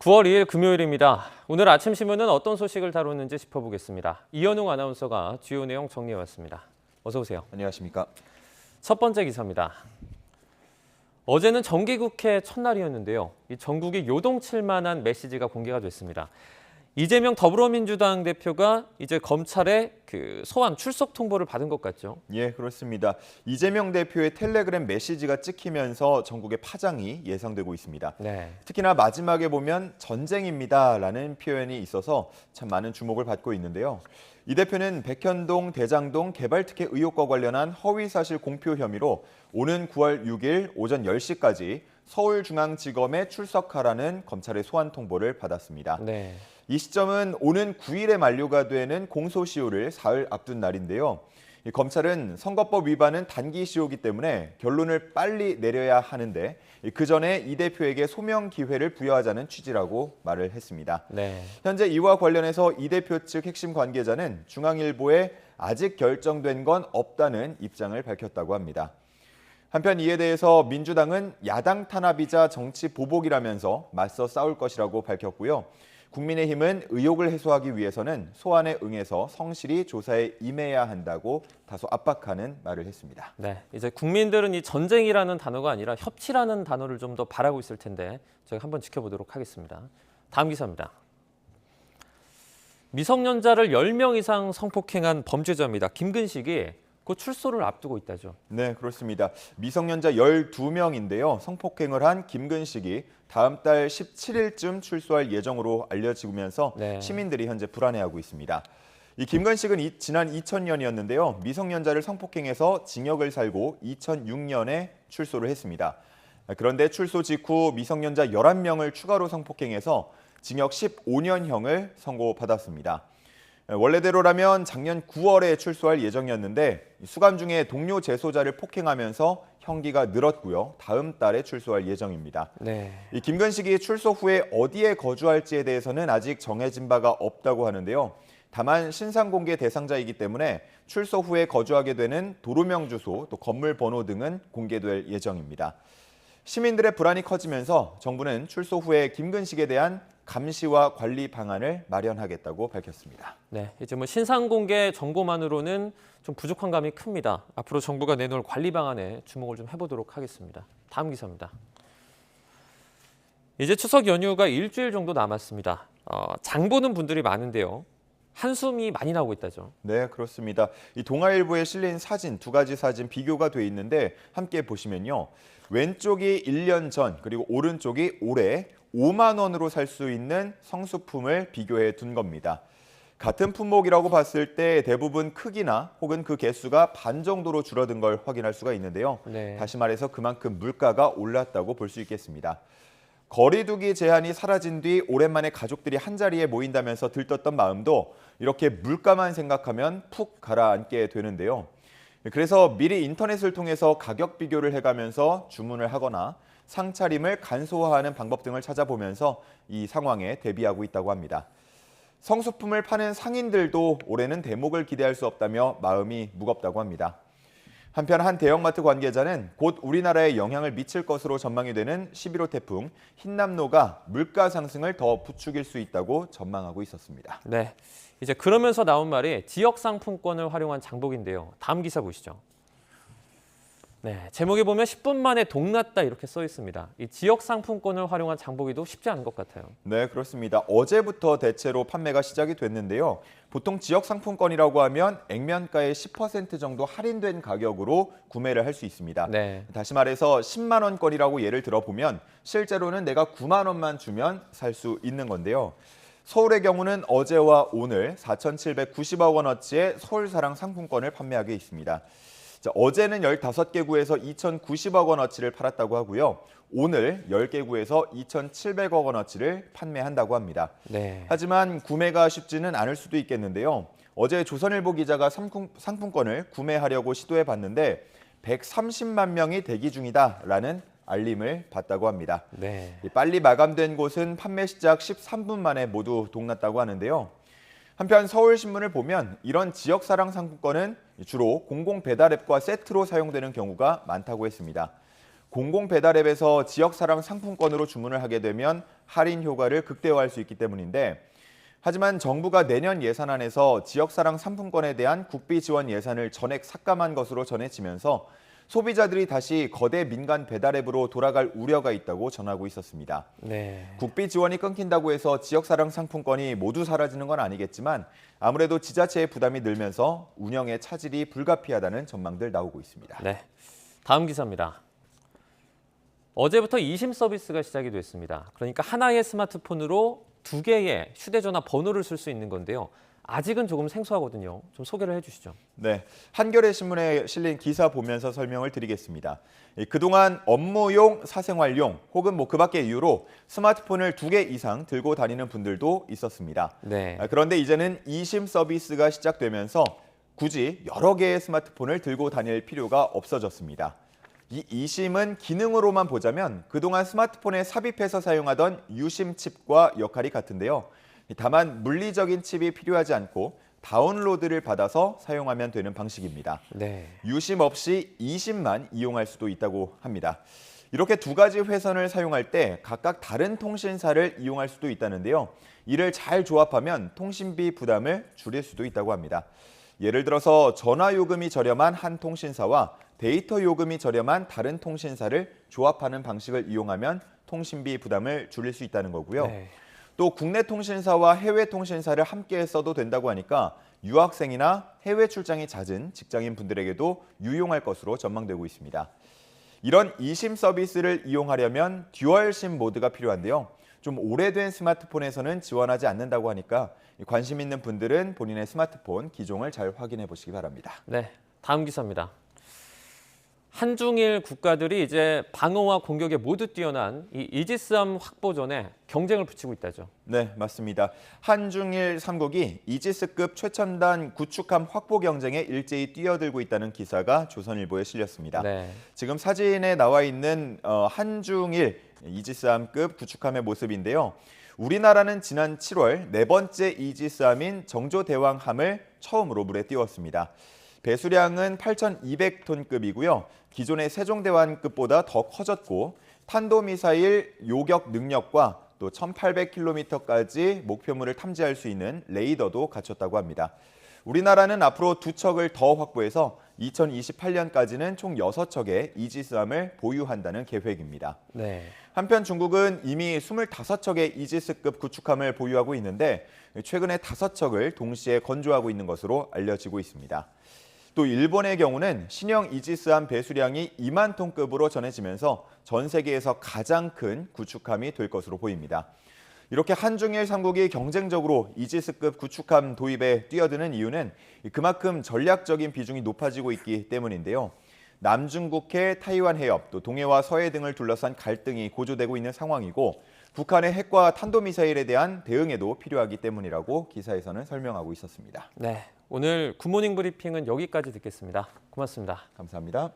9월 2일 금요일입니다. 오늘 아침 신문은 어떤 소식을 다루는지 짚어보겠습니다. 이현웅 아나운서가 주요 내용 정리해왔습니다. 어서 오세요. 안녕하십니까. 첫 번째 기사입니다. 어제는 정기국회 첫날이었는데요. 이 전국이 요동칠 만한 메시지가 공개가 됐습니다. 이재명 더불어민주당 대표가 이제 검찰의 소환 출석 통보를 받은 것 같죠? 예, 그렇습니다. 이재명 대표의 텔레그램 메시지가 찍히면서 전국의 파장이 예상되고 있습니다. 네. 특히나 마지막에 보면 전쟁입니다라는 표현이 있어서 참 많은 주목을 받고 있는데요. 이 대표는 백현동, 대장동 개발특혜 의혹과 관련한 허위사실 공표 혐의로 오는 9월 6일 오전 10시까지 서울중앙지검에 출석하라는 검찰의 소환 통보를 받았습니다. 네. 이 시점은 오는 9일에 만료가 되는 공소시효를 사흘 앞둔 날인데요. 검찰은 선거법 위반은 단기시효이기 때문에 결론을 빨리 내려야 하는데 그 전에 이 대표에게 소명 기회를 부여하자는 취지라고 말을 했습니다. 네. 현재 이와 관련해서 이 대표 측 핵심 관계자는 중앙일보에 아직 결정된 건 없다는 입장을 밝혔다고 합니다. 한편 이에 대해서 민주당은 야당 탄압이자 정치 보복이라면서 맞서 싸울 것이라고 밝혔고요. 국민의힘은 의혹을 해소하기 위해서는 소환에 응해서 성실히 조사에 임해야 한다고 다소 압박하는 말을 했습니다. 네, 이제 국민들은 이 전쟁이라는 단어가 아니라 협치라는 단어를 좀 더 바라고 있을 텐데 저희가 한번 지켜보도록 하겠습니다. 다음 기사입니다. 미성년자를 10명 이상 성폭행한 범죄자입니다. 김근식이 곧 출소를 앞두고 있다죠. 네, 그렇습니다. 미성년자 12명인데요. 성폭행을 한 김근식이 다음 달 17일쯤 출소할 예정으로 알려지면서 네. 시민들이 현재 불안해하고 있습니다. 이 김근식은 지난 2000년이었는데요. 미성년자를 성폭행해서 징역을 살고 2006년에 출소를 했습니다. 그런데 출소 직후 미성년자 11명을 추가로 성폭행해서 징역 15년형을 선고받았습니다. 원래대로라면 작년 9월에 출소할 예정이었는데 수감 중에 동료 재소자를 폭행하면서 형기가 늘었고요. 다음 달에 출소할 예정입니다. 네. 이 김근식이 출소 후에 어디에 거주할지에 대해서는 아직 정해진 바가 없다고 하는데요. 다만 신상 공개 대상자이기 때문에 출소 후에 거주하게 되는 도로명 주소, 또 건물 번호 등은 공개될 예정입니다. 시민들의 불안이 커지면서 정부는 출소 후에 김근식에 대한 감시와 관리 방안을 마련하겠다고 밝혔습니다. 네, 이제 신상 공개 정보만으로는 좀 부족한 감이 큽니다. 앞으로 정부가 내놓을 관리 방안에 주목을 좀 해보도록 하겠습니다. 다음 기사입니다. 이제 추석 연휴가 일주일 정도 남았습니다. 장 보는 분들이 많은데요. 한숨이 많이 나오고 있다죠. 네, 그렇습니다. 이 동아일보에 실린 사진, 두 가지 사진 비교가 돼 있는데 함께 보시면요. 왼쪽이 1년 전, 그리고 오른쪽이 올해 5만 원으로 살 수 있는 성수품을 비교해 둔 겁니다. 같은 품목이라고 봤을 때 대부분 크기나 혹은 그 개수가 반 정도로 줄어든 걸 확인할 수가 있는데요. 네. 다시 말해서 그만큼 물가가 올랐다고 볼 수 있겠습니다. 거리두기 제한이 사라진 뒤 오랜만에 가족들이 한자리에 모인다면서 들떴던 마음도 이렇게 물가만 생각하면 푹 가라앉게 되는데요. 그래서 미리 인터넷을 통해서 가격 비교를 해가면서 주문을 하거나 상차림을 간소화하는 방법 등을 찾아보면서 이 상황에 대비하고 있다고 합니다. 성수품을 파는 상인들도 올해는 대목을 기대할 수 없다며 마음이 무겁다고 합니다. 한편 한 대형마트 관계자는 곧 우리나라에 영향을 미칠 것으로 전망이 되는 11호 태풍 흰남노가 물가 상승을 더 부추길 수 있다고 전망하고 있었습니다. 네, 이제 그러면서 나온 말이 지역 상품권을 활용한 장복인데요. 다음 기사 보시죠. 네, 제목에 보면 10분 만에 동났다 이렇게 써 있습니다. 이 지역 상품권을 활용한 장보기도 쉽지 않은 것 같아요. 네, 그렇습니다. 어제부터 대체로 판매가 시작이 됐는데요. 보통 지역 상품권이라고 하면 액면가의 10% 정도 할인된 가격으로 구매를 할 수 있습니다. 네. 다시 말해서 10만 원권이라고 예를 들어보면 실제로는 내가 9만 원만 주면 살 수 있는 건데요. 서울의 경우는 어제와 오늘 4,790억 원어치의 서울사랑 상품권을 판매하고 있습니다. 어제는 15개 구에서 2,090억 원어치를 팔았다고 하고요. 오늘 10개 구에서 2,700억 원어치를 판매한다고 합니다. 네. 하지만 구매가 쉽지는 않을 수도 있겠는데요. 어제 조선일보 기자가 상품권을 구매하려고 시도해봤는데 130만 명이 대기 중이다라는 알림을 받다고 합니다. 네. 빨리 마감된 곳은 판매 시작 13분 만에 모두 동났다고 하는데요. 한편 서울신문을 보면 이런 지역사랑 상품권은 주로 공공배달앱과 세트로 사용되는 경우가 많다고 했습니다. 공공 배달앱에서 지역사랑 상품권으로 주문을 하게 되면 할인 효과를 극대화할 수 있기 때문인데, 하지만 정부가 내년 예산안에서 지역사랑 상품권에 대한 국비 지원 예산을 전액 삭감한 것으로 전해지면서 소비자들이 다시 거대 민간 배달앱으로 돌아갈 우려가 있다고 전하고 있었습니다. 네. 국비 지원이 끊긴다고 해서 지역사랑 상품권이 모두 사라지는 건 아니겠지만 아무래도 지자체의 부담이 늘면서 운영의 차질이 불가피하다는 전망들 나오고 있습니다. 네. 다음 기사입니다. 어제부터 이심 서비스가 시작이 됐습니다. 그러니까 하나의 스마트폰으로 두 개의 휴대전화 번호를 쓸 수 있는 건데요. 아직은 조금 생소하거든요. 좀 소개를 해주시죠. 네, 한겨레 신문에 실린 기사 보면서 설명을 드리겠습니다. 그동안 업무용, 사생활용 혹은 그 밖의 이유로 스마트폰을 2개 이상 들고 다니는 분들도 있었습니다. 네. 그런데 이제는 이심 서비스가 시작되면서 굳이 여러 개의 스마트폰을 들고 다닐 필요가 없어졌습니다. 이 이심은 기능으로만 보자면 그동안 스마트폰에 삽입해서 사용하던 유심 칩과 역할이 같은데요. 다만 물리적인 칩이 필요하지 않고 다운로드를 받아서 사용하면 되는 방식입니다. 네. 유심 없이 이심만 이용할 수도 있다고 합니다. 이렇게 두 가지 회선을 사용할 때 각각 다른 통신사를 이용할 수도 있다는데요. 이를 잘 조합하면 통신비 부담을 줄일 수도 있다고 합니다. 예를 들어서 전화 요금이 저렴한 한 통신사와 데이터 요금이 저렴한 다른 통신사를 조합하는 방식을 이용하면 통신비 부담을 줄일 수 있다는 거고요. 네. 또 국내 통신사와 해외 통신사를 함께 써도 된다고 하니까 유학생이나 해외 출장이 잦은 직장인 분들에게도 유용할 것으로 전망되고 있습니다. 이런 이심 서비스를 이용하려면 듀얼심 모드가 필요한데요. 좀 오래된 스마트폰에서는 지원하지 않는다고 하니까 관심 있는 분들은 본인의 스마트폰 기종을 잘 확인해 보시기 바랍니다. 네. 다음 기사입니다. 한중일 국가들이 이제 방어와 공격에 모두 뛰어난 이 이지스함 확보전에 경쟁을 붙이고 있다죠. 네, 맞습니다. 한중일 3국이 이지스급 최첨단 구축함 확보 경쟁에 일제히 뛰어들고 있다는 기사가 조선일보에 실렸습니다. 네. 지금 사진에 나와 있는 한중일 이지스함급 구축함의 모습인데요. 우리나라는 지난 7월 네 번째 이지스함인 정조대왕함을 처음으로 물에 띄웠습니다. 배수량은 8,200톤급이고요. 기존의 세종대왕급보다 더 커졌고 탄도미사일 요격 능력과 또 1,800km까지 목표물을 탐지할 수 있는 레이더도 갖췄다고 합니다. 우리나라는 앞으로 2척을 더 확보해서 2028년까지는 총 6척의 이지스함을 보유한다는 계획입니다. 네. 한편 중국은 이미 25척의 이지스급 구축함을 보유하고 있는데 최근에 5척을 동시에 건조하고 있는 것으로 알려지고 있습니다. 또 일본의 경우는 신형 이지스함 배수량이 2만 톤급으로 전해지면서 전 세계에서 가장 큰 구축함이 될 것으로 보입니다. 이렇게 한중일 3국이 경쟁적으로 이지스급 구축함 도입에 뛰어드는 이유는 그만큼 전략적인 비중이 높아지고 있기 때문인데요. 남중국해, 타이완 해협, 또 동해와 서해 등을 둘러싼 갈등이 고조되고 있는 상황이고 북한의 핵과 탄도미사일에 대한 대응에도 필요하기 때문이라고 기사에서는 설명하고 있었습니다. 네. 오늘 굿모닝 브리핑은 여기까지 듣겠습니다. 고맙습니다. 감사합니다.